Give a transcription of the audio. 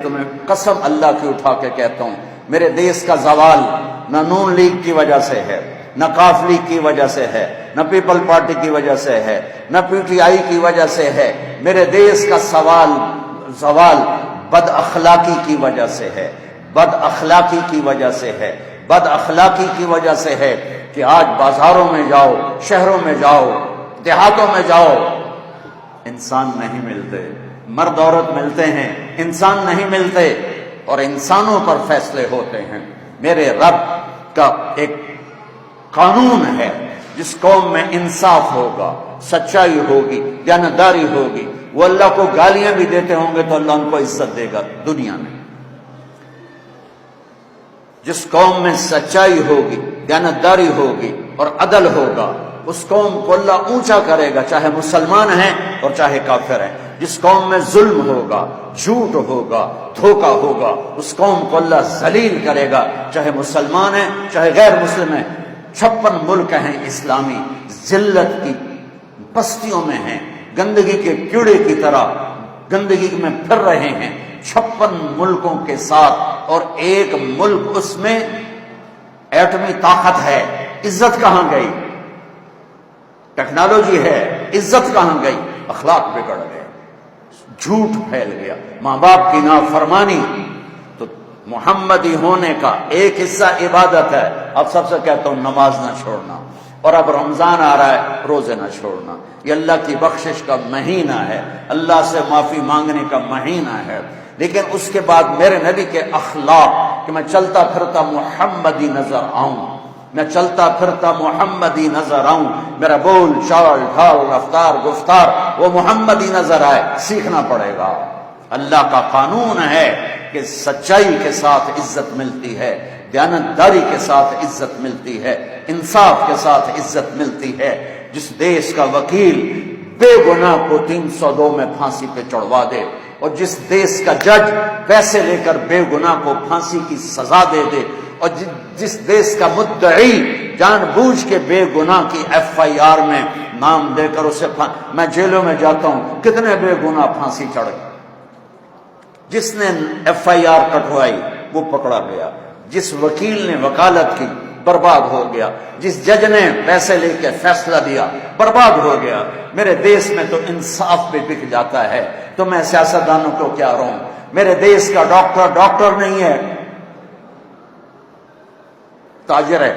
تمہیں قسم اللہ کی اٹھا کے کہتا ہوں، میرے دیس کا زوال نہ نون لیگ کی وجہ سے ہے، نہ قاف لیگ کی وجہ سے ہے، نہ پیپل پارٹی کی وجہ سے ہے، نہ پی ٹی آئی کی وجہ سے ہے۔ میرے دیس کا زوال بد اخلاقی کی وجہ سے ہے، بد اخلاقی کی وجہ سے ہے، بد اخلاقی کی وجہ سے ہے کہ آج بازاروں میں جاؤ، شہروں میں جاؤ، دیہاتوں میں جاؤ، انسان نہیں ملتے، مرد عورت ملتے ہیں، انسان نہیں ملتے، اور انسانوں پر فیصلے ہوتے ہیں۔ میرے رب کا ایک قانون ہے، جس قوم میں انصاف ہوگا، سچائی ہوگی، دیانتداری ہوگی، وہ اللہ کو گالیاں بھی دیتے ہوں گے تو اللہ ان کو عزت دے گا دنیا میں۔ جس قوم میں سچائی ہوگی، دیانتداری ہوگی اور عدل ہوگا، اس قوم کو اللہ اونچا کرے گا، چاہے مسلمان ہیں اور چاہے کافر ہیں۔ جس قوم میں ظلم ہوگا، جھوٹ ہوگا، دھوکہ ہوگا، اس قوم کو اللہ ذلیل کرے گا، چاہے مسلمان ہیں چاہے غیر مسلم ہیں۔ 56 ملک ہیں اسلامی، ذلت کی پستیوں میں ہیں، گندگی کے کیڑے کی طرح گندگی میں پھر رہے ہیں 56 ملکوں کے ساتھ، اور ایک ملک اس میں ایٹمی طاقت ہے، عزت کہاں گئی؟ ٹیکنالوجی ہے، عزت کہاں گئی؟ اخلاق بگڑ گئے، جھوٹ پھیل گیا، ماں باپ کی نافرمانی۔ تو محمدی ہونے کا ایک حصہ عبادت ہے۔ اب سب سے کہتا ہوں نماز نہ چھوڑنا، اور اب رمضان آ رہا ہے، روزے نہ چھوڑنا۔ یہ اللہ کی بخشش کا مہینہ ہے، اللہ سے معافی مانگنے کا مہینہ ہے، لیکن اس کے بعد میرے نبی کے اخلاق کہ میں چلتا پھرتا محمدی نظر آؤں، میں چلتا پھرتا محمدی نظر آؤں، میرا بول چال ڈھال رفتار گفتار وہ محمدی نظر آئے، سیکھنا پڑے گا۔ اللہ کا قانون ہے کہ سچائی کے ساتھ عزت ملتی ہے، دیانتداری کے ساتھ عزت ملتی ہے، انصاف کے ساتھ عزت ملتی ہے۔ جس دیش کا وکیل بے گناہ کو 302 میں پھانسی پہ چڑھوا دے، اور جس دیش کا جج پیسے لے کر بے گناہ کو پھانسی کی سزا دے دے، اور جس دیش کا مدعی جان بوجھ کے بے گناہ کی ایف آئی آر میں نام دے کر اسے میں جیلوں میں جاتا ہوں، کتنے بے گناہ پھانسی چڑھ گئے۔ جس نے ایف آئی آر کٹوائی وہ پکڑا گیا، جس وکیل نے وکالت کی برباد ہو گیا، جس جج نے پیسے لے کے فیصلہ دیا برباد ہو گیا۔ میرے دیش میں تو انصاف بھی بک جاتا ہے، تو میں سیاستدانوں کو کیا رہوں؟ میرے دیش کا ڈاکٹر نہیں ہے، تاجر ہے۔